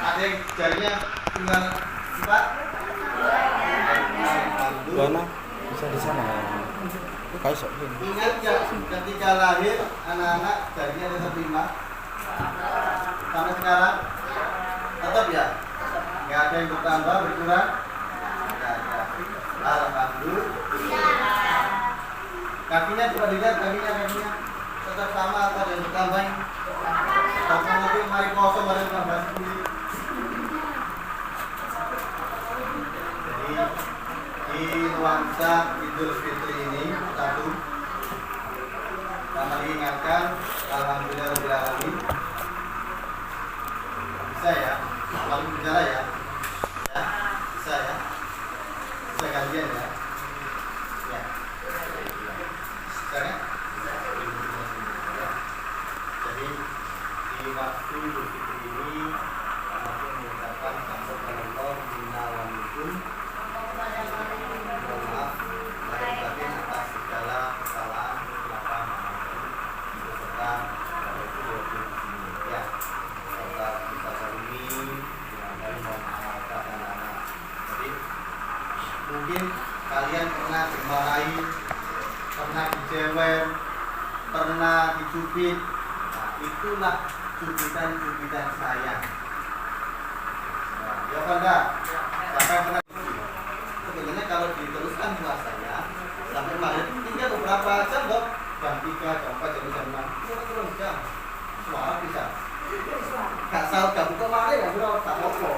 Ada yang jarinya tinggal 4. Mana? Bisa di sana. Kayak sok ini. Ingat ya, ketika lahir anak-anak jarinya ada 5. Sampai sekarang tetap ya? Nggak ada yang bertambah, berkurang? Nggak ada. Alhamdulillah. Kakinya coba dilihat, kakinya tetap sama atau ada yang bertambah? Sama nanti mari kosong, mari tambah sendiri. Jadi di nuansa Idul Fitri ini satu, pertama diingatkan alhamdulillahirobbilalamin. Bisa ya, lalu bicara ya, bisa ya, bisa gantian ya, ya, bisa. Jadi di waktu Idul Fitri ini kami mengucapkan Subhanallah minna wa minkum. Mohon maaf lahir batin atas segala kesalahan, kesilapan, beserta ya, serta kita salimi dari mohon maaf anak-anak. Jadi mungkin kalian pernah dimarahi, pernah dijewer, pernah dicubit. Nah, itulah cubitan-cubitan saya. Nah, ya apa enggak? Siapa yang pernah dicubit? Sebenarnya kalau diteruskan puasanya sampai maghrib tinggal beberapa jam loh. Jam 3, jam 4, jam 6. Itu jam. Suara bisa. Gak salah, gak buka mari ya, bro, tak apa.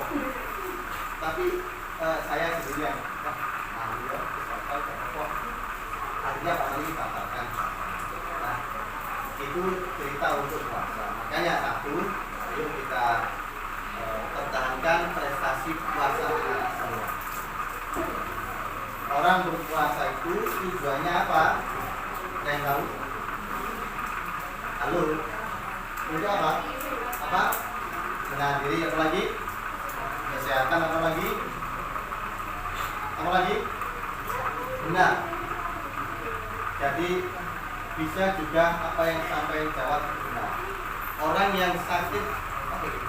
Tapi saya sendirian. Wah, malu ya, misalkan gak apa. Akhirnya Pak Mali batalkan. Nah, itu cerita untuk puasa. Makanya satu, ayo kita pertahankan prestasi puasa kita semua. Orang berpuasa itu tujuannya apa? Ada yang tahu? Halo? Untuk apa? Apa? Menahan diri, apa lagi? Kesehatan, apa lagi? Apa lagi? Benar. Jadi bisa juga apa yang sampai jawab benar. Orang yang sakit apa itu?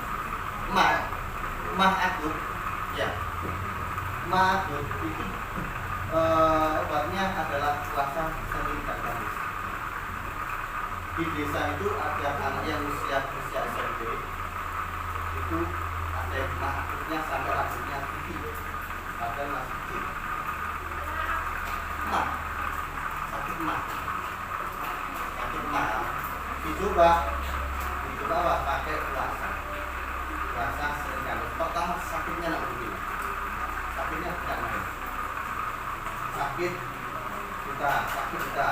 Mah akut, ya. Mah akut itu obatnya adalah puasa Senin dan Kamis. Di desa itu ada anak yang usia SMP, itu ada yang mah akutnya sampai rambutnya tinggi, padahal masih kecil. Sakit mah, dicoba apa? Pakai puasa Senin Kamis. Pertama sakitnya nak begini, sakitnya tidak main. Sakit kita.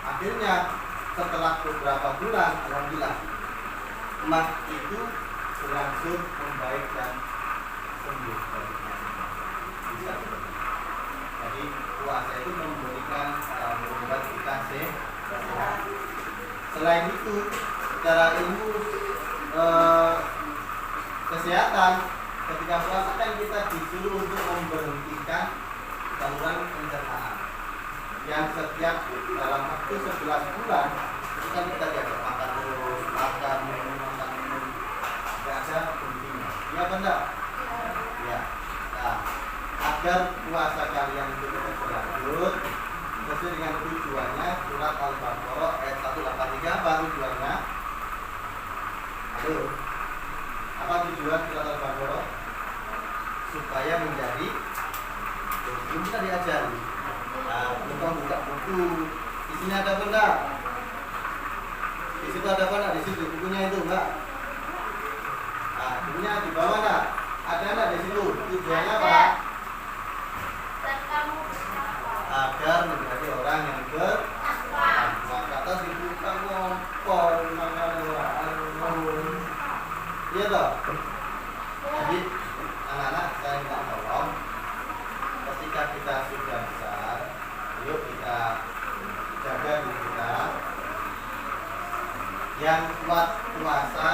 Akhirnya setelah beberapa bulan, alhamdulillah, mah itu berangsur membaik dan sembuh. Bisa. Jadi puasa itu memberikan membuat kita sehat. Selain itu, secara ilmu kesehatan, ketika puasa kan kita disuruh untuk memberhentikan saluran pencernaan yang setiap dalam waktu 11 bulan itu kan kita diajak makan terus, makan minum, tidak ada berhentinya. Iya benar? Ya. Nah, agar puasa kalian itu tetap berlanjut sesuai dengan tujuannya, surat Al-Baqarah ayat 183 apa tujuannya? Aduh, apa tujuan surat Al-Baqarah? Supaya menjadi belum kita diajari. Nah, buka buku. Di sini ada benda. Di situ ada benda. Di situ bukunya itu enggak. Nah, bukunya di bawah enggak? Ada enggak di situ? Tujuannya apa? Agar menjadi orang yang bertakwa. Kata dibuka ngompol iya toh. Jadi anak-anak saya minta tolong, ketika kita sudah besar, yuk kita jaga diri kita. Yang kuat puasa,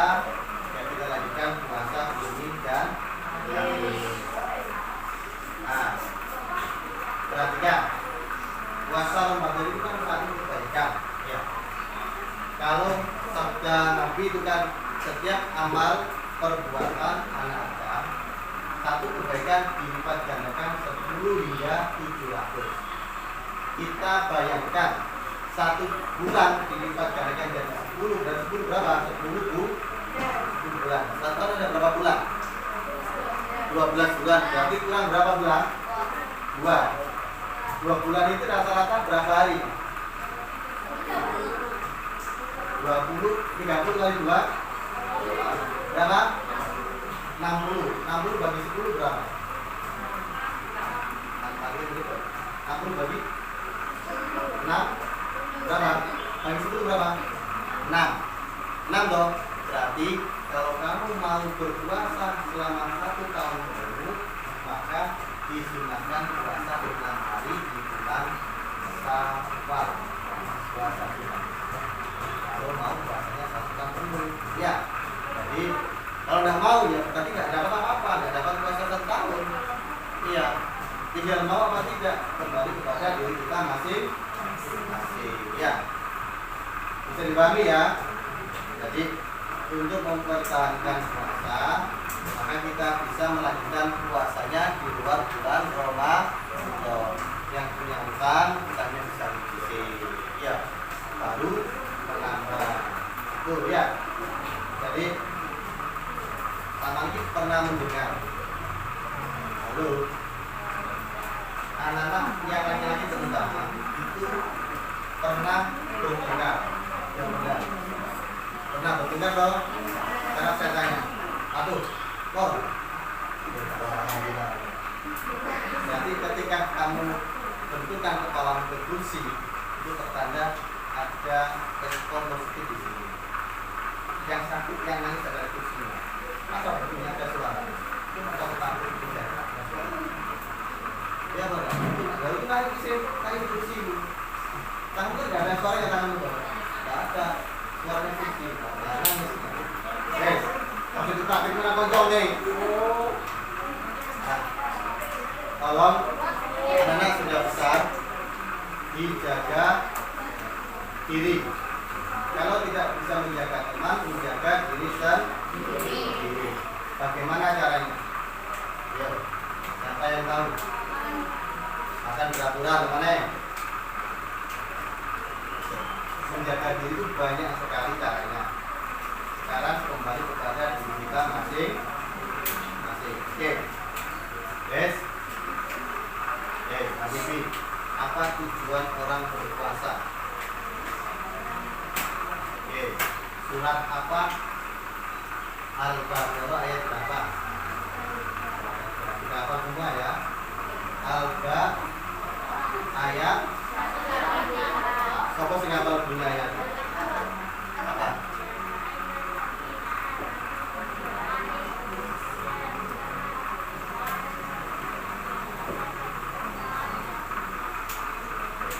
ya kita lanjutkan puasa ini dan ini. Nah, perhatikan, puasa Ramadan itu kan satu kebaikan, ya. Kalau sabda Nabi itu kan setiap amal perbuatan anak Adam satu kebaikan dilipat gandakan 10 hingga 700. Kita bayangkan 1 bulan dilipat gandakan jadi 10 dan 10 berapa? 10 bulan. 1 tahun ada berapa bulan? 12 bulan. Berarti kurang berapa bulan? 2 bulan itu rata-rata berapa hari? 30 kali 2 berapa? 60 bagi 10 berapa? 60 bagi 6 berapa? Bagi 10 berapa? 6 toh. Berarti kalau kamu mau berpuasa selama 1 tahun penuh, maka disunahkan puasa 6 hari di bulan Syawal. Puasa sunnah. Kalau mau puasanya 1 tahun penuh, ya. Jadi kalau nggak mau ya berarti nggak dapat apa-apa, nggak dapat puasa 1 tahun. Iya. Tinggal mau apa tidak kembali kepada diri kita masing-masing. Ya. Bisa dipahami ya. Jadi untuk mempertahankan puasa, maka kita bisa melanjutkan puasanya di luar bulan Ramadan. Yang punya utang, utangnya bisa dicicil. Ya. Baru menambah. Tuh ya. Jadi Taman pernah mendengar. Halo. Anak-anak yang laki-laki terutama itu pernah berdengar. Ya benar. Pernah berdengar loh. Karena saya tanya. Aduh, kok? Jadi ketika kamu bentukkan kepala ke kursi, itu tertanda ada respon positif di sini. Yang sakit, yang nangis adalah kursinya. Masa bentuknya ada suara? Atau takut tidak ada suara? Ya benar. Lalu kayu kursi. Kamu kan nggak ada suara yang tangan itu. Nggak ada suaranya kursi. Nggak nangis. Guys, masih dipakai mana konjol nih? Nah, tolong anak sudah besar dijaga diri. Kalau tidak bisa menjaga teman, menjaga diri sendiri. Bagaimana caranya? Ya, siapa yang tahu? Akan beraturan mana? Menjaga diri itu banyak sekali caranya. Sekarang kembali kepada diri kita masing-masing. Oke, yes. Habibi, apa tujuan orang berpuasa? Surat apa? Al-Baqarah ayat berapa? Kita apa semua ya? Al-Baqarah ayat. Sopo sing hafal bunyi ayat? Apa?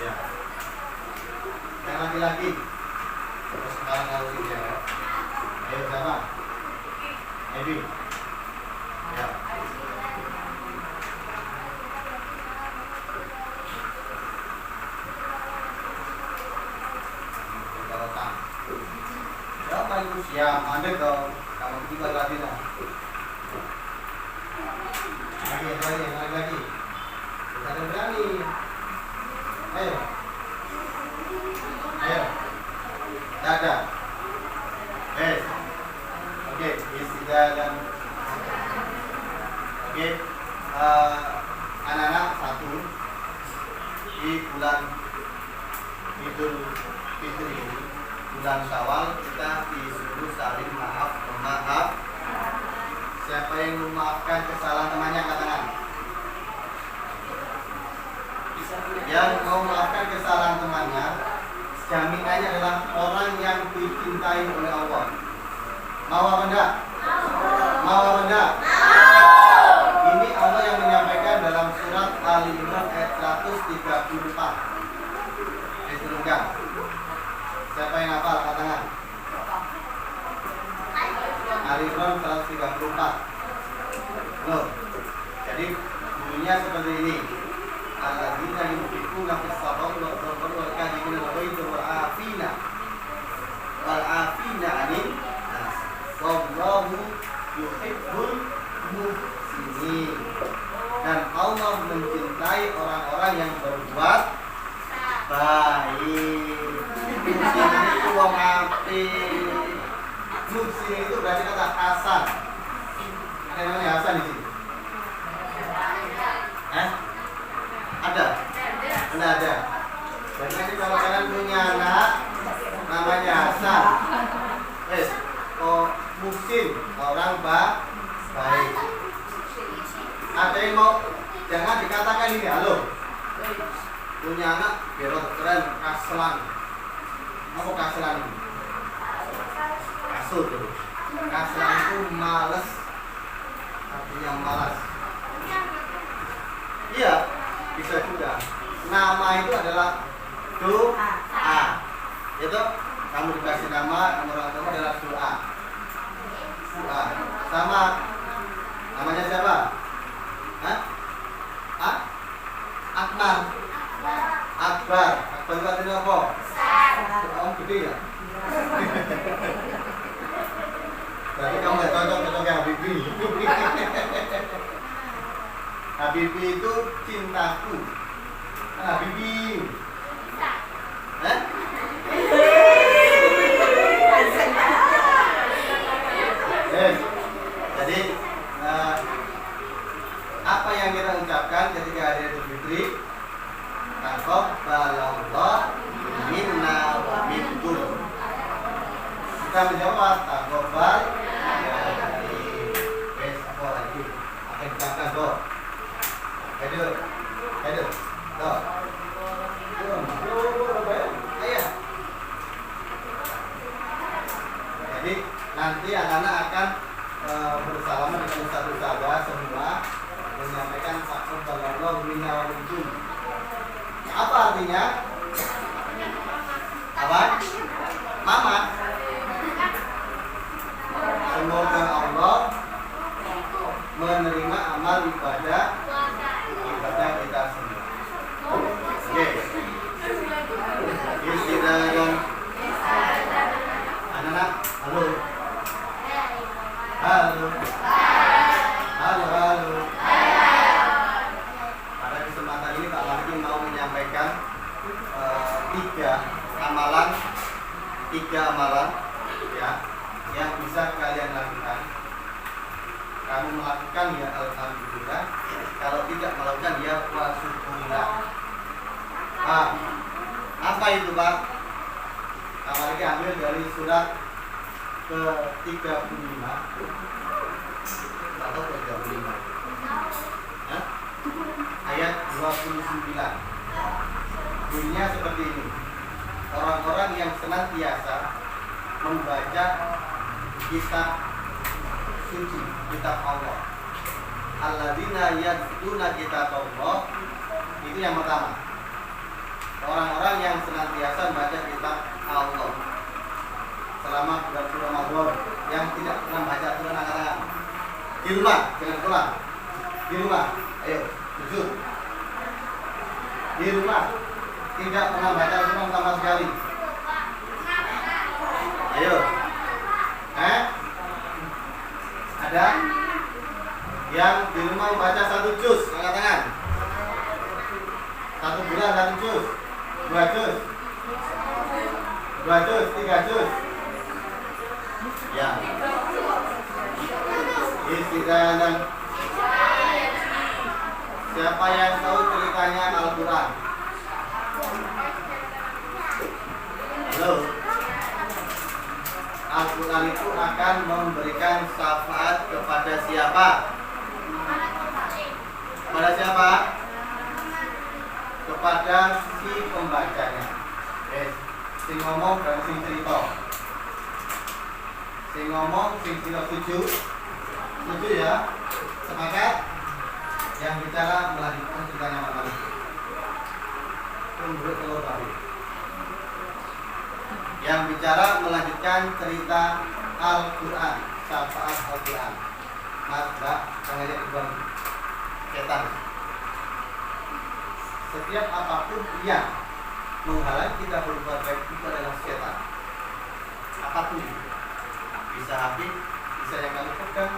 Ya. Yang laki-laki. Terus sekarang kalau dijawab. Ayo sama. Ebi. Ya. Ya, paling usia mandek dong. Kamu juga lagi lah. Lagi. Kita ada berani. Ayo. Dada. Oke, istidah dan oke. Anak-anak satu di bulan Idul Fitri ini, bulan Syawal, kita disuruh saling memaaf. Siapa yang memaafkan kesalahan temannya, katakan. Yang mau memaafkan kesalahan temannya, jaminannya adalah orang yang dicintai oleh Allah. Mau apa enggak? Mau apa enggak? Ini Allah yang menyampaikan dalam surat Ali Imran ayat 134. Diturunkan. Siapa yang hafal? Katakan. Ali Imran 134. Loh. Jadi bunyinya seperti ini. Alladzina yunfiquna fis sarra'i wal dharra'i wal kadhimina al-ghaidha wal 'afina 'anil nas. Wallahu yuhibbul muhsinin. sini. Dan Allah mencintai orang-orang yang berbuat baik. Muhsin itu wong apik. Muhsin itu berarti kata Hasan. Ada yang namanya Hasan di sini? Ada? Mana ada? Berarti nanti kalau kalian punya anak namanya Hasan, Muhsin, orang baik. Ada yang mau, jangan dikatakan ini, halo, punya anak biar keren, kaslan. Apa kaslan ini? Kasut. Kaslan itu males, artinya malas. Iya, bisa juga. Nama itu adalah doa. Itu kamu dikasih nama orang tua adalah doa. Doa. Sama namanya siapa? Akbar. Akbar itu artinya apa? Om gede ya? Berarti kamu gak cocok ya Habibie. Habibie itu cintaku. Habibie. Jadi apa yang kita ucapkan ketika hari Idul Fitri? Taqabbalallahu minna wa minkum. Kita menjawab taqabbal ya dari apa lagi? Akan ucapkan doa. Ayo. Doa. Ayah. Jadi nanti anak-anak akan bersalaman dengan ustaz-ustazah semua menyampaikan taqabbalallahu minna wa minkum. Apa artinya? Apa? Mama. Semoga Allah menerima amal ibadah kita semua. Oke. Bismillahirrahmanirrahim. Anak-anak, halo. Halo. Pada kesempatan ini Pak Martin mau menyampaikan tiga amalan ya yang bisa kalian lakukan. Kamu melakukan ya alhamdulillah, kalau tidak melakukan ya wasyukurillah. Apa itu Pak? Pak Martin ambil dari surat ke-35 atau ke-35 ayat 29. Bunyinya seperti ini. Orang-orang yang senantiasa membaca kitab suci, kitab Allah, alladzina yatluna kitab Allah, itu yang pertama. Orang-orang yang senantiasa membaca kitab Allah selama bulan Ramadan, yang tidak pernah baca Quran angkat-angkat. Di rumah, jangan pulang. Di rumah, ayo, jujur. Di rumah tidak pernah baca Quran sama sekali. Ayo. Ada yang di rumah membaca 1 juz, angkat tangan. 1 bulan 1 juz, 2 juz, 2 juz, 3 juz. Ya. Istiqalan. Siapa yang tahu ceritanya Al-Quran? Halo. Al-Quran itu akan memberikan syafaat kepada siapa? Kepada siapa? Kepada si pembacanya. Si ngomong dan si cerita. Si ngomong, si cerita setuju? Setuju ya? Sepakat? Yang bicara melanjutkan ceritanya Mama. Tunggu telur baru. Yang bicara melanjutkan cerita Al-Quran, syafaat Al-Quran. Mas, Mbak, sengaja dibuang setan. Setiap apapun yang menghalangi kita berbuat baik itu adalah setan. Apapun, bisa HP, bisa yang kamu pegang,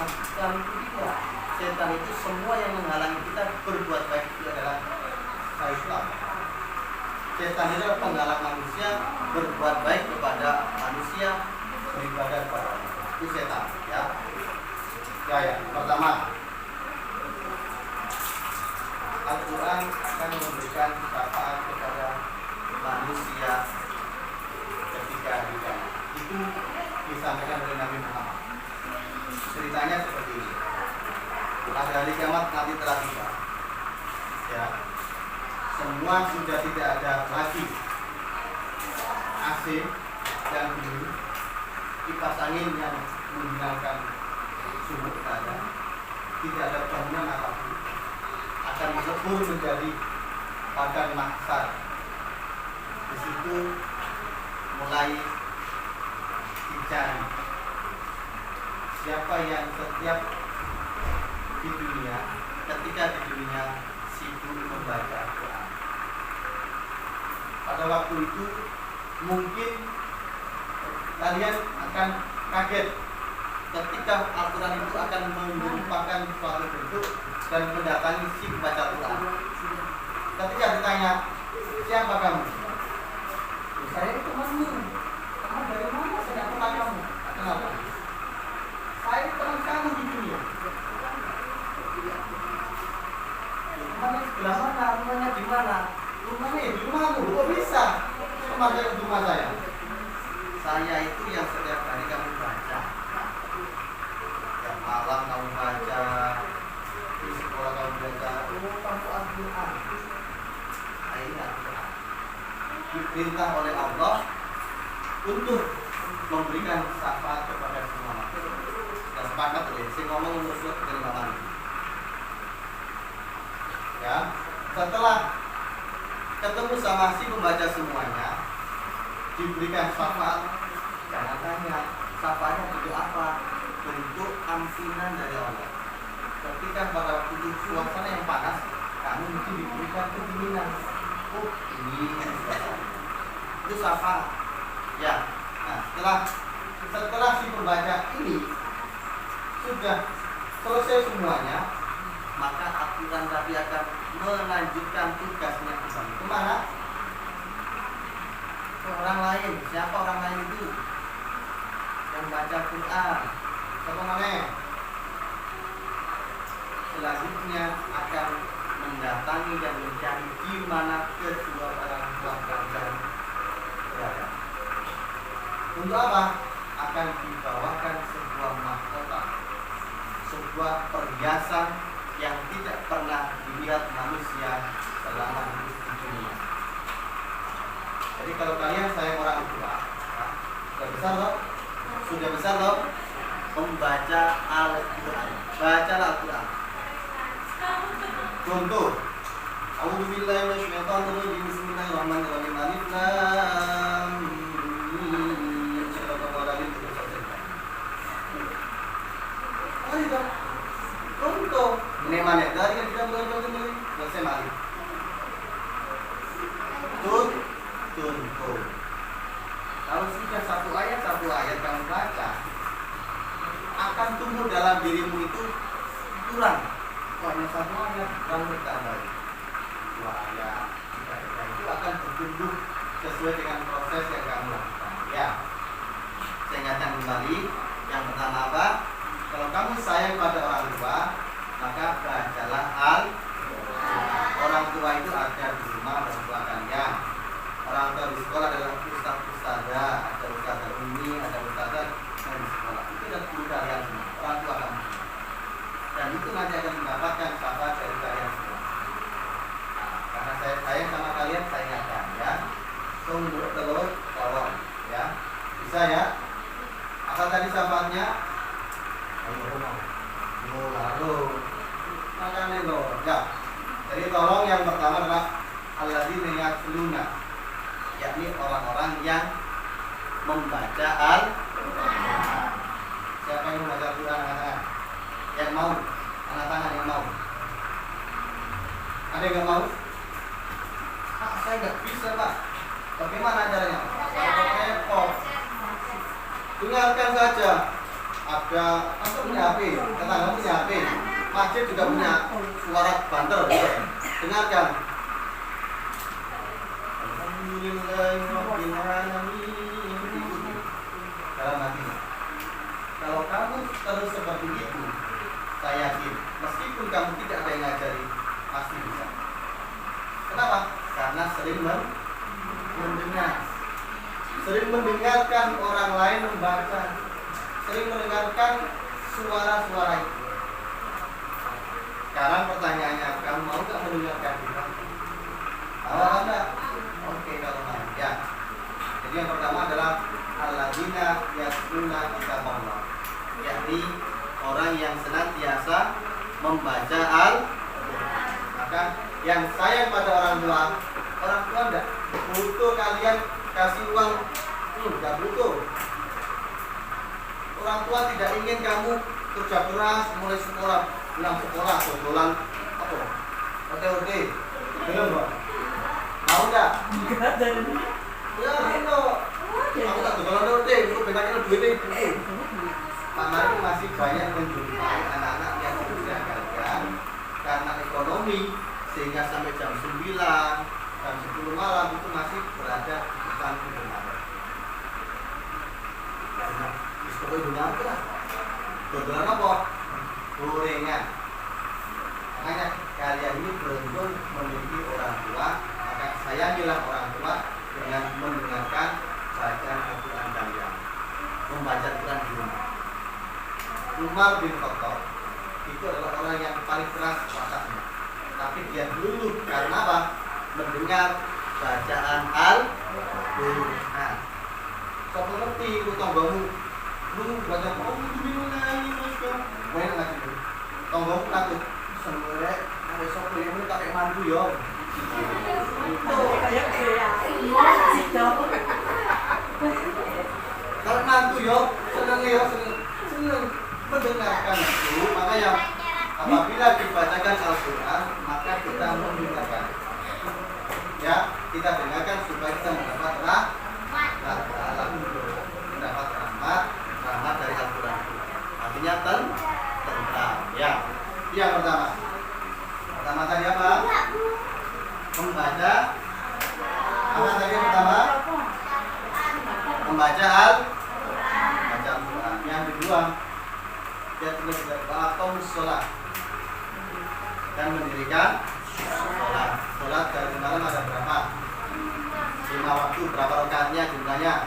Islam itu tidak. Setan itu semua yang menghalangi kita berbuat baik itu adalah syaitan. Setan itu adalah penghalang manusia berbuat baik kepada manusia, beribadah kepada Allah. Itu setan, ya. Ya. Pertama, Al-Quran akan memberikan syafaat kepada manusia ketika hari kiamat. Itu disampaikan oleh Nabi Muhammad. Ceritanya seperti ini. Pada hari kiamat nanti telah tiba. Ya. Semua sudah tidak ada lagi AC dan dingin, kipas angin yang menggunakan sumur ada, tidak ada bangunan apapun, akan dilebur menjadi padang mahsyar. Di situ mulai dicari siapa yang setiap di dunia, ketika di dunia sibuk membaca Quran. Pada waktu itu mungkin kalian akan kaget ketika Al-Quran itu akan merupakan suatu bentuk dan mendatangi si pembaca Quran. Ketika ditanya, siapa kamu? Saya itu temanmu. Kamu dari mana? Saya kenal kamu. Kenapa? Saya teman kamu di dunia. Rumahnya sebelah mana? Rumahnya di mana? Rumahnya di rumahmu. Kok bisa? Kemarin di rumah saya. Saya itu yang setiap hari kamu baca. Setiap malam kamu baca. Di sekolah kamu baca. Oh, kamu Al-Quran. Ini Al-Quran. Diperintah oleh Allah untuk memberikan syafaat kepada semua makhluk. Dan sepakat oleh si ngomong untuk surat kelimatan. Ya, setelah ketemu sama si pembaca semuanya, diberikan syafaat. Jangan tanya syafaatnya bentuk apa? Bentuk ampunan dari Allah. Ketika pada waktu itu suasana yang panas, kamu mungkin diberikan kedinginan. Oh, ini itu syafaat. Ya. Nah, setelah si pembaca ini sudah selesai semuanya, maka Al-Quran tadi akan melanjutkan tugasnya kembali. Kemana? Ke orang lain. Siapa orang lain itu? Yang baca Quran. Siapa namanya? Selanjutnya akan mendatangi dan mencari di mana kedua orang tua kalian berada. Untuk apa? Akan dibawakan sebuah mahkota, sebuah perhiasan yang tidak pernah dilihat manusia selama hidup di dunia. Jadi kalau kalian sayang orang tua, sudah besar loh, membaca Al-Quran, bacalah Al-Quran. Contoh, A'udzubillahi minasyaitonirrajim. Bismillahirrahmanirrahim. Alif Lam Mim. Contoh, ini mana? Dari yang kita belajar ini, selesai mari. Contoh. Kalau sudah satu ayat kamu baca, akan tumbuh dalam dirimu itu kurang. Hanya satu ayat kamu bertambah. Dua ayat, tiga ayat itu akan bertumbuh sesuai dengan proses yang kamu lakukan. Ya, saya ingatkan kembali. Yang pertama apa? Kalau kamu sayang pada orang tua, maka bacalah Al-Quran. Orang tua itu ada di rumah, orang tua kalian. Orang tua di sekolah adalah ustaz-ustazah, ada ustazah umi, ada ustazah di sekolah. Itu adalah guru kalian semua, orang tua kamu. Dan itu nanti akan mendapatkan syafaat dari kalian semua. Karena saya sayang sama kalian, saya ingatkan ya. Tunggu telur, tolong ya. Bisa ya? Apa tadi syafaatnya? Lalu makanya loh, ya. Jadi tolong yang pertama adalah alladzina yatluna, yakni orang-orang yang membaca Al-Quran. Siapa yang membaca Al-Quran? Angkat tangan. Yang mau, angkat tangan yang mau. Ada yang nggak mau? Saya nggak bisa pak. Bagaimana caranya? Repot. Dengarkan saja. ada apa punya HP, tetangga punya HP, masjid juga punya suara banter, ya. Dengarkan. Alhamdulillahirobbilalamin. Dalam hatinya. Kalau kamu terus seperti itu, saya yakin meskipun kamu tidak ada yang ngajari, pasti bisa. Kenapa? Karena sering mendengar, sering mendengarkan orang lain membaca, sering mendengarkan suara-suara itu. Sekarang pertanyaannya, kamu mau nggak mendengarkan kita? Mau enggak? Oke, kalau mau ya. Jadi yang pertama adalah alladzina yatluna kitaballah, yakni orang yang senantiasa membaca Al-Quran. Maka yang sayang pada orang tua enggak butuh kalian kasih uang, enggak butuh. Orang tua tidak ingin kamu kerja keras mulai sekolah, pulang sekolah, dodolan apa? Oke, benar Pak? Mau enggak? Ya, no. Aku tak dodolan oke, itu bentaknya duitnya ibu. Pak Mari masih banyak menjumpai anak-anak yang digagalkan karena ekonomi, sehingga sampai jam 9, jam 10 malam itu masih berada di depan pintu malam. Karena pokoknya dunia lah. Dodolan apa? Gorengan. Makanya kalian ini beruntung memiliki orang tua, maka sayangilah orang tua dengan mendengarkan bacaan Al-Quran kalian, membaca Al-Quran di rumah. Umar bin Khattab itu adalah orang yang paling keras wataknya, tapi dia dulu karena apa? Mendengar bacaan Al-Quran. Kau mengerti itu tonggomu, lu baca main lagi dulu. Tonggomu takut sebenarnya ada sopir yang pakai mantu yo. Kalau mantu yo seneng mendengarkan itu. Makanya apabila dibacakan Al-Quran, maka kita mendengarkan. Ya, kita dengarkan supaya kita mendapat rahmat dari Al-Quran. Artinya tentram. Ya, yang pertama tadi apa? Membaca. Apa tadi yang pertama? Membaca Al-Quran. Yang kedua, dia tulis ba'akom sholat dan mendirikan sholat. Sholat dari malam ada berapa? 5 waktu. Berapa rakaatnya jumlahnya?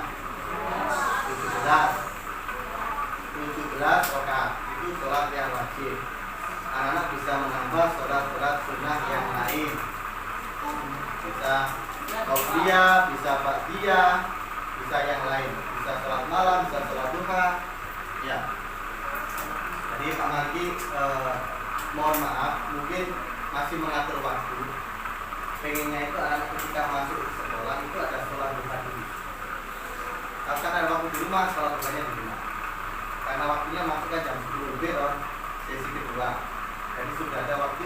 17 rakaat. Itu sholat yang wajib. Anak-anak bisa menambah sholat-sholat sunnah yang lain. Bisa qabliyah, bisa ba'diyah, bisa yang lain. Bisa sholat malam, bisa sholat duha. Ya. Jadi Pak Marki mohon maaf, mungkin masih mengatur waktu. Pengennya itu anak ketika masuk ke sekolah itu ada sholat duha dulu. Kalau ada waktu di rumah, sholat duhanya di rumah. Karena waktunya masuknya jam 10 lebih on sesi kedua. Jadi sudah ada waktu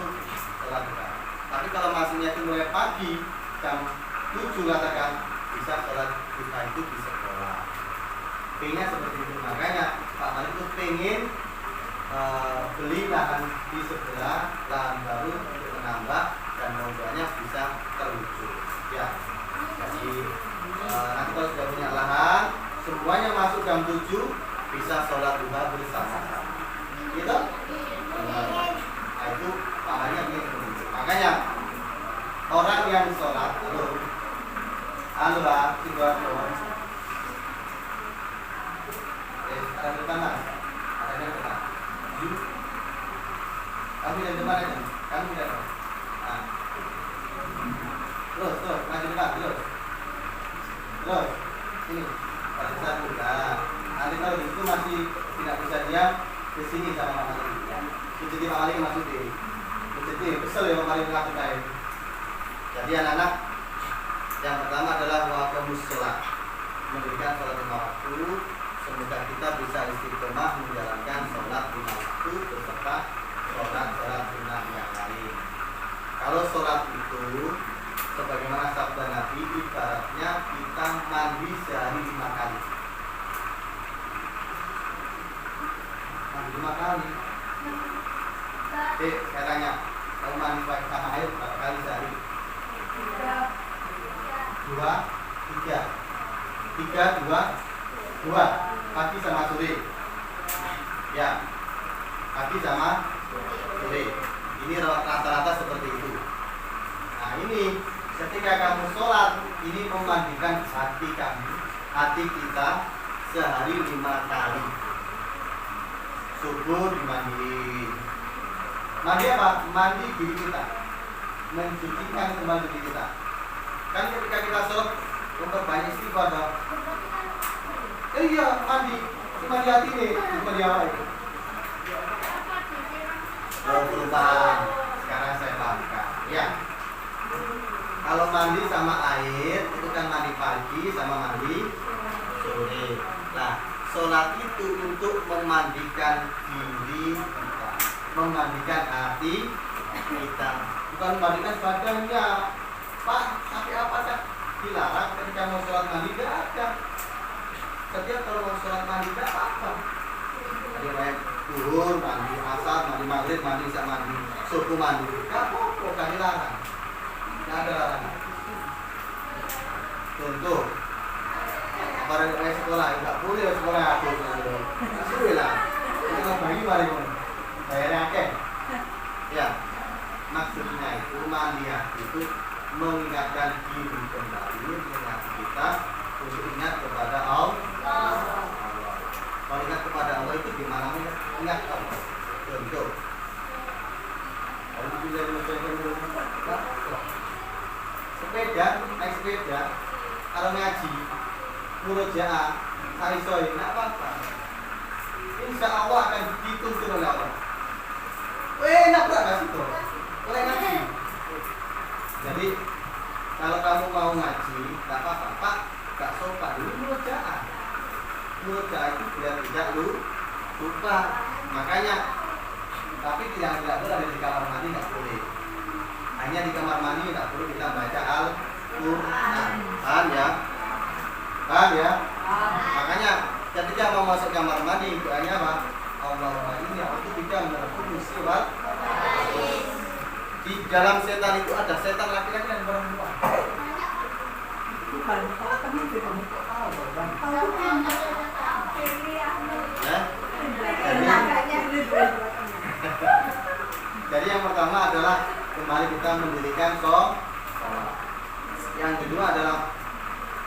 sholat duha. Tapi kalau masuknya itu mulai pagi jam 7 katakan, bisa sholat duha itu di sekolah. Pengennya seperti itu. Makanya Pak Malik itu pengen beli lahan di sebelah, lahan baru untuk menambah dan modalnya bisa terwujud. Ya, jadi nanti kalau sudah punya lahan, semuanya masuk jam 7 bisa sholat duha bersama-sama. Gitu? Nah, itu pamannya begini. Makanya orang yang sholat halo situasi ada di depan mas, ada di depan. Kamu di depan aja, kamu di depan. Nah. Terus, maju depan, terus. Ini, pada satu. Nah, nanti kalau itu masih tidak bisa diam, ke sini sama Pak Malik. Jadi Pak Malik masuk di. Jadi kesel ya Pak Malik melakukan. Jadi anak-anak, yang pertama adalah waqamus sholat, mendirikan sholat 5 waktu. Semoga kita bisa istiqomah menjalankan sholat 5 waktu beserta sholat sunnah yang lain. Kalau sholat itu sebagaimana sabda Nabi, ibaratnya kita mandi sehari 5 kali. Saya tanya, kamu mandi sama air berapa kali sehari? 2, 3. 3, 2. Pagi sama sore. Ya. Pagi sama sore. Ini rata-rata seperti itu. Nah, ini ketika kamu sholat, ini memandikan hati kamu, hati kita sehari 5 kali. Subuh dimandiin. Mandi apa? Mandi diri kita, mensucikan kembali diri kita. Kan ketika kita sholat memperbanyak istighfar dong. Iya, mandi hati nih, mandi apa itu? Oh, kelupaan. Sekarang saya pahamkan. Ya. Kalau mandi sama air itu kan mandi pagi sama mandi sore. Nah, sholat itu untuk memandikan diri kita, memandikan hati kita, bukan memandikan badannya. Pak, tapi apa kan dilarang ketika mau sholat mandi? Tidak ada. Setiap kalau mau sholat mandi tidak apa-apa. Ada kayak duhur, mandi asar, mandi maghrib, mandi isya, mandi subuh, mandi. Tidak apa-apa, tidak dilarang. Tidak ada larangan. Contoh, barang sekolah, tidak boleh sekolah aku. Sudah lah. Kita bagi mari pun. Bayarnya akeh. Ya, maksudnya itu mandi hati itu mengingatkan diri kembali, mengingatkan kita untuk ingat kepada Allah. Kalau ingat kepada Allah itu gimana? Ingat Allah. Contoh, kalau kita sepeda, naik sepeda, kalau ngaji, murojaah, sarisoi, tidak apa-apa. Insya Allah akan dituntun oleh Allah. Enak gak sih tuh? Oleh ngaji. Jadi kalau kamu mau ngaji, tidak apa-apa. Pak, gak sopan dulu murojaah. Murojaah itu biar tidak lupa. Makanya, tapi tidak boleh ada di kamar mandi, tidak boleh. Hanya di kamar mandi tidak perlu kita baca Al-Quran. Paham ya? Paham ya? Makanya ketika mau masuk kamar mandi doanya apa? Allahumma inni a'udzubika minal khubuthi wal khaba'ith. Di dalam setan itu ada setan laki-laki dan perempuan. Bukan, kalau kami tidak tahu, Bang. Jadi yang pertama adalah kembali kita mendirikan sholat. Yang kedua adalah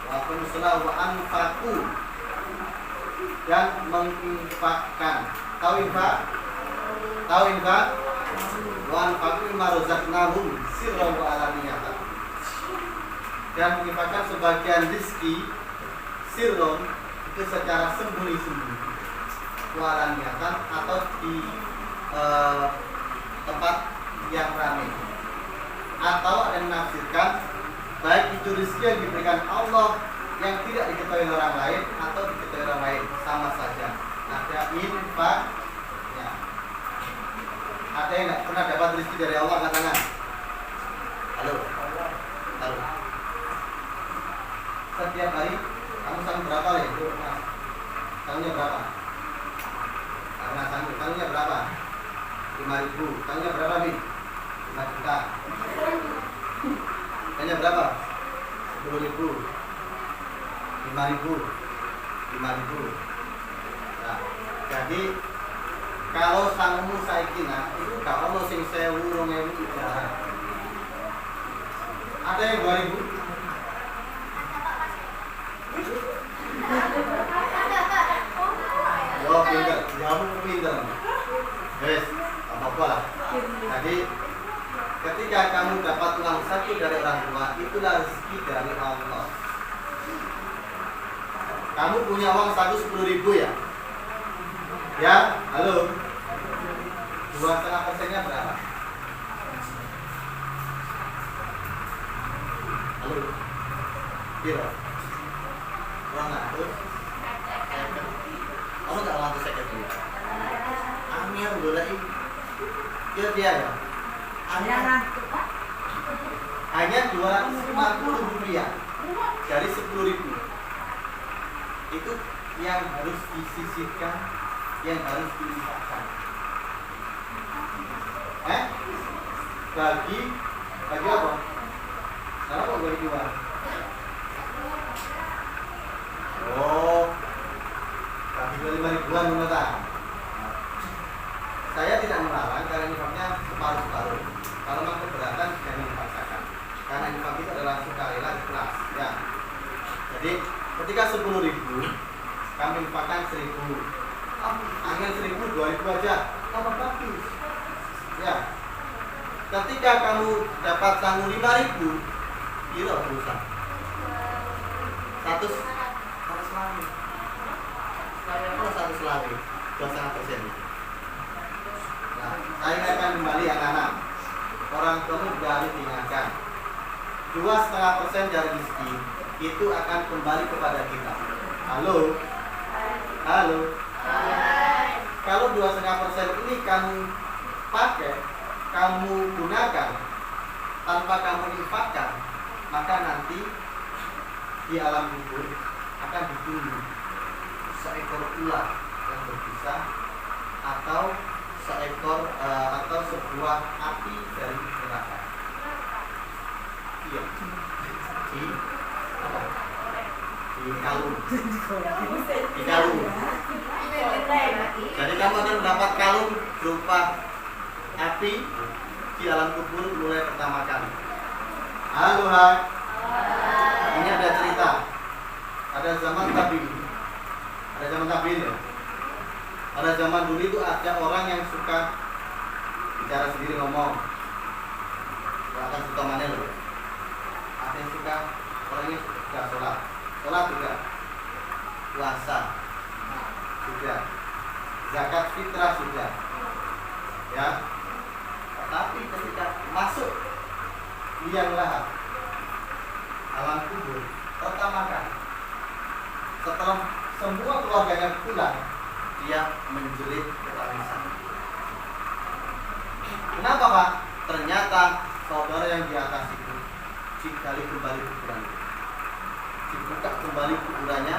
wa anfaqu, dan menginfakkan. Tahu infak? Tahu infak? Wa anfaqu mimma razaqnahum sirran wa alaniyatan. Dan menginfakkan sebagian rezeki sirron itu secara sembunyi-sembunyi, wa alaniyatan atau di tempat yang ramai. Atau ada yang menafsirkan baik itu rezeki yang diberikan Allah yang tidak diketahui orang lain atau diketahui orang lain, sama saja. Ada infak ya. Ada yang tidak pernah dapat rezeki dari Allah, angkat tangan. Halo. Halo. Setiap hari kamu sanggup berapa leh? Sanggupnya berapa? Karena sanggup, sanggupnya berapa? 5.000. Sanggupnya berapa nih? 5 juta. Tanya berapa? 10.000. 5.000. 5.000. Nah, jadi kalau sangmu saikina itu gak ono sing 1.000, 2.000 jarang. Ada yang 2.000? Yo pinter, kamu pinter. Wes, apa-apa lah. Jadi ketika kamu dapat uang satu dari orang tua, itulah rezeki dari Allah. Kamu punya uang 10.000 ya? Ya, halo. 2,5%-nya berapa? Halo. Kira. 200. Kamu tak 100 dulu. Angel golek. Dia ya. Hanya 250 rupiah dari 10.000. Itu yang harus disisihkan, yang harus diinfakkan. bagi apa? Kenapa kok bagi 2? Oh, bagi 25 ribuan beneran. Saya tidak melarang karena infaknya separuh-separuh. Kalau memang keberatan jangan dipaksakan. Karena infak itu adalah sukarela ikhlas. Ya. Jadi ketika 10.000 kami infakkan 1.000. Angin 1.000, 2.000 aja. Apa bagus? Ya. Ketika kamu dapat tanggung 5.000, kilo berusaha 100 selawi. Saya pun 100 selawi, 2,5%. Nah, saya ingatkan kembali anak-anak, orang tua juga harus diingatkan 2,5% dari rezeki itu akan kembali kepada kita. Halo? Halo? Kalau 2,5% ini kamu pakai, kamu gunakan tanpa kamu infakkan, maka nanti di alam kubur akan ditunggu seekor ular yang berbisa atau sebuah api dari neraka. Iya. Di kalung. Di kalung. Jadi kamu akan mendapat kalung berupa api di alam kubur mulai pertama kali. Halo, hai. Ini ada cerita. Ada zaman tabi'in. Ada zaman tabi'in ya. Pada zaman dulu itu ada orang yang suka bicara sendiri ngomong. Gak akan suka mana loh. Ada yang suka orangnya suka sholat juga, puasa juga, zakat fitrah juga, ya. Tapi ketika masuk liang lahat alam kubur pertama kali, setelah semua keluarganya pulang, dia menjerit ketangisan. Kenapa, Pak? Ternyata saudara yang di atas itu digali kembali kuburan, dibuka kembali kuburannya,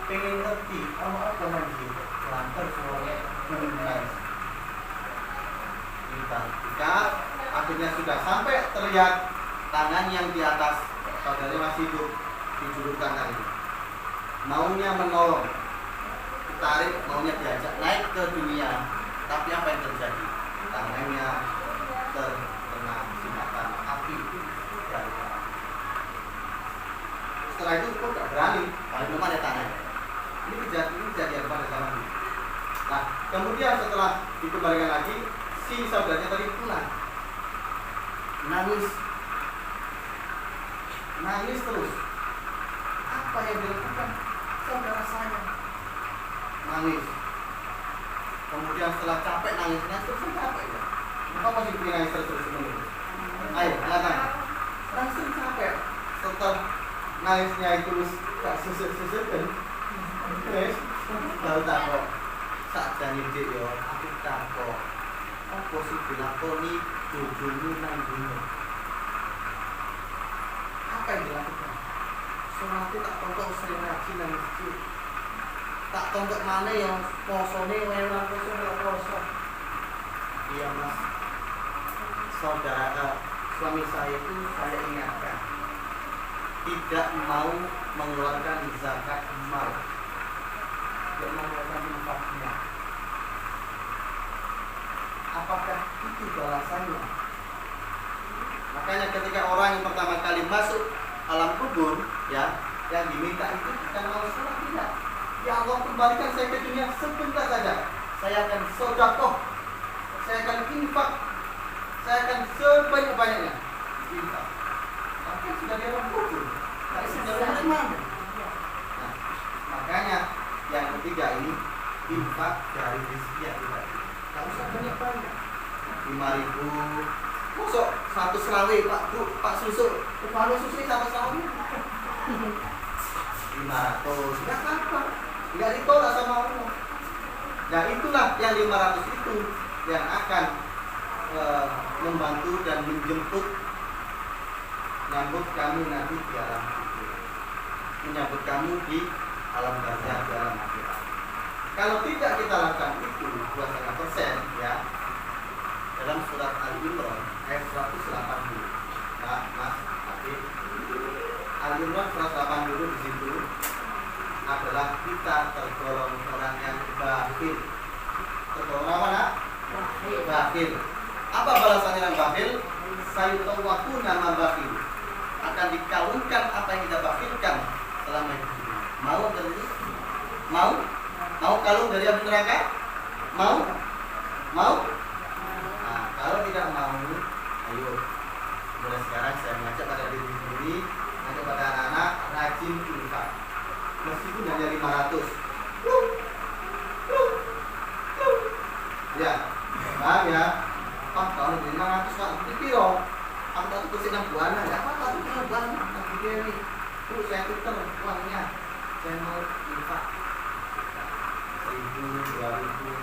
pengen ngerti apa nanti lantar semuanya menangis. Ketika akhirnya sudah sampai terlihat tangan yang di atas saudaranya masih hidup, dijulurkan lagi, maunya menolong, ditarik, maunya diajak naik ke dunia, tapi apa yang terjadi? Tangannya terkena simpanan api dari tangan. Setelah itu kok gak berani, paling belum ada tangannya. Ini kejadian pada zaman itu. Nah, kemudian setelah dikembalikan lagi, si saudaranya tadi pulang, nangis terus. Apa yang dilakukan saudara saya? Nangis. Kemudian setelah capek nangisnya, terus capek ya. Kenapa masih bikin nangis terus menerus? Ayo, angkat. Langsung capek. Setelah nangisnya itu gak susut kan? Terus tahu takut. Saat jani dik yo, aku takut. Apa sih dilakoni bojomu nang dunya? Apa yang dilakukan? Sholatnya tak tontok sering ngaji nang masjid. Tak tontok mana yang posone ora poso. Iya Mas. Saudara suami saya itu saya ingatkan tidak mau mengeluarkan zakat mal. Tidak mengeluarkan infaknya. Apakah itu balasannya? Makanya ketika orang yang pertama kali masuk alam kubur, ya, yang diminta itu bukan mau sholat, tidak. Ya Allah, kembalikan saya ke dunia sebentar saja. Saya akan sedekah, saya akan infak, saya akan sebanyak-banyaknya infak. Tapi sudah di alam kubur, tapi sudah dari mana? Nah, makanya yang ketiga ini infak dari rezeki yang tidak. Gak usah banyak-banyak. 5.000. Masuk 100 selawe, Pak susu. Kalau susu 100 selawe. 500. Enggak apa. Enggak ditolak sama Allah. Nah, itulah yang 500 itu yang akan membantu dan menjemput kamu nanti di alam kubur. Menyambut kamu di alam barzah, di alam akhirat. Kalau tidak kita lakukan itu 2,5% ya, dalam surat Al-Imran ayat 180. Nah, Mas, tapi Al-Imran 180 di situ adalah kita tergolong orang yang bakhil. Tergolong apa, Nak? Bakhil. Apa balasannya yang bakhil? Sayutawaku nama bakhil. Akan dikawinkan apa yang kita bakhilkan selama hidup. Mau atau tidak? Mau? Mau kalung dari api neraka? Mau? Mau? Nah, kalau tidak mau, ayo. Mulai sekarang saya mengajak pada diri sendiri, mengajak pada anak-anak rajin infak. Meskipun hanya 500. Ya, paham ya? Pak, kalau 500 Pak, itu piro? Aku tak tulis 6 bulan, ya apa? Tapi 6 bulan, aku beli. Terus saya tuker uangnya. Saya mau infak 1.000, 2.000,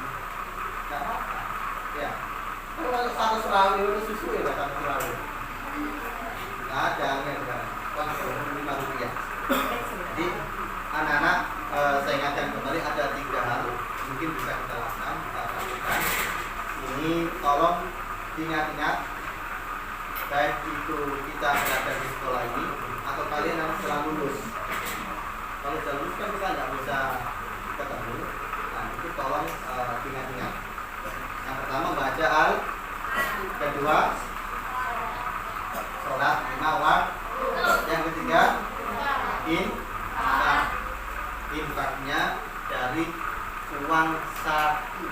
nggak apa-apa. Ya, kalau 100 rawi itu susu ya, 100 rawi. Nggak ada, nggak. Langsung 5 rupiah. Jadi anak-anak, saya ingatkan kembali ada 3 hal mungkin bisa kita lakukan. Ini tolong ingat-ingat, baik itu kita berada di sekolah ini atau kalian yang setelah lulus. Kalau sudah lulus kan kita nggak bisa ketemu. Nah, itu tolong ingat-ingat. Yang pertama baca al, kedua sholat 5 waktu, yang ketiga infaknya dari uang saku.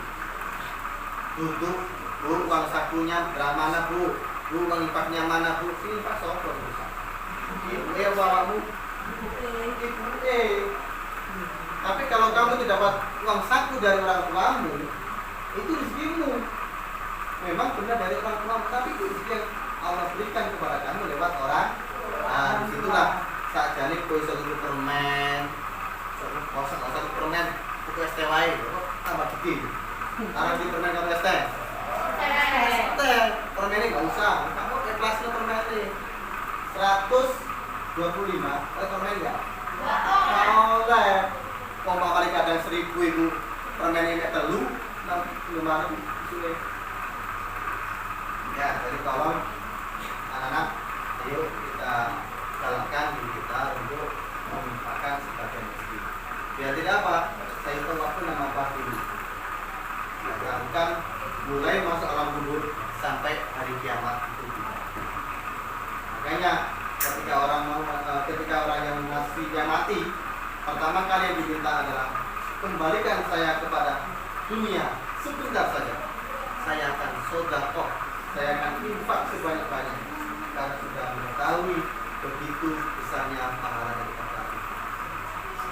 Duduk, Bu, uang sakunya berapa mana, Bu? Bu, uang infaknya mana, Bu? Ini Pak Sopo, Bu. Ibu bawamu. Ibu Tapi kalau kamu tidak dapat uang saku dari orang tuamu, itu rezekimu. Memang benar dari orang tuamu, tapi itu rezeki yang Allah berikan kepada kamu lewat orang. Nah, disitulah saat jani kue satu permen, satu permen, itu STY, tambah gede. Taruh di permen kamu ST. Permen ini nggak usah, kamu kelasnya permen ini 125, permen nggak? Oleh. Pompa kali kadang 1.000 ibu permen ini telu 65 sudah. Ya, jadi tolong anak-anak, ayo kita galakkan diri kita untuk menginfakkan sebagian rezeki. Biar tidak apa? Saya itu waktu nama Pak ini. Lakukan mulai masuk alam kubur sampai hari kiamat itu tidak. Makanya ketika orang yang masih yang mati, pertama kali yang diminta adalah kembalikan saya kepada dunia sebentar saja. Saya akan sedekah, saya akan infak sebanyak-banyak karena sudah mengetahui begitu besarnya pahala dari kata.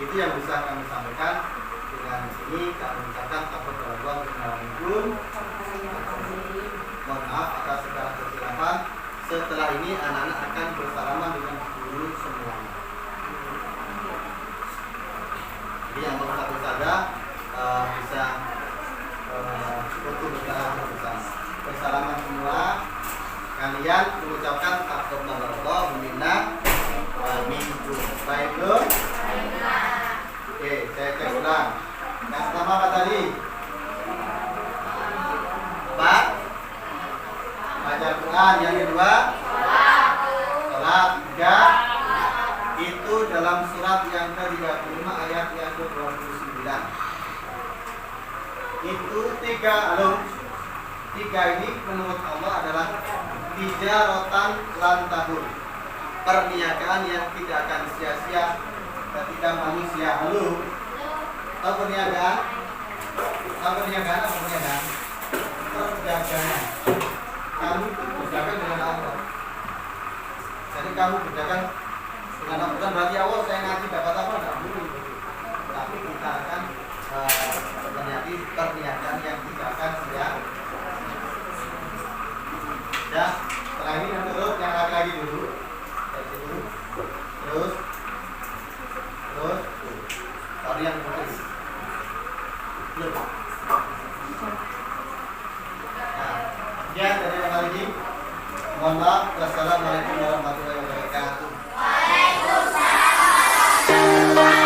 Itu yang bisa kami sampaikan. Dengan sini kami mengucapkan Allah minkum. Mohon maaf atas segala kesilapan. Setelah ini anak-anak akan bersalaman dengan guru semuanya. Jadi yang satu saja bisa bersalaman semua. Kalian mengucapkan taqabbalallahu minna wa minkum. Baik, belum? Oke, saya cek ulang. Yang pertama apa tadi? Pak, baca Quran. Yang kedua, sholat. Tiga, itu dalam surat yang ke-35 ayat yang ke-29. Itu tiga ini menurut Allah adalah tijaratan lan tahur, perniagaan yang tidak akan sia-sia ketika manusia. Tahu perniagaan? Perdagangan. Kamu itu berdagang dengan Allah. Jadi kamu berdagang dengan Allah, bukan berarti Allah saya ngaji dapat apa, enggak boleh. Tapi kita akan menjadi perniagaan yang tidak akan sia. Ya, setelah ini yang turut yang lagi dulu. Dari situ. Terus tadi yang putus. Belum. Nah, sekian dari yang kali ini. Mohon maaf. Wassalamualaikum warahmatullahi wabarakatuh. Waalaikumsalam.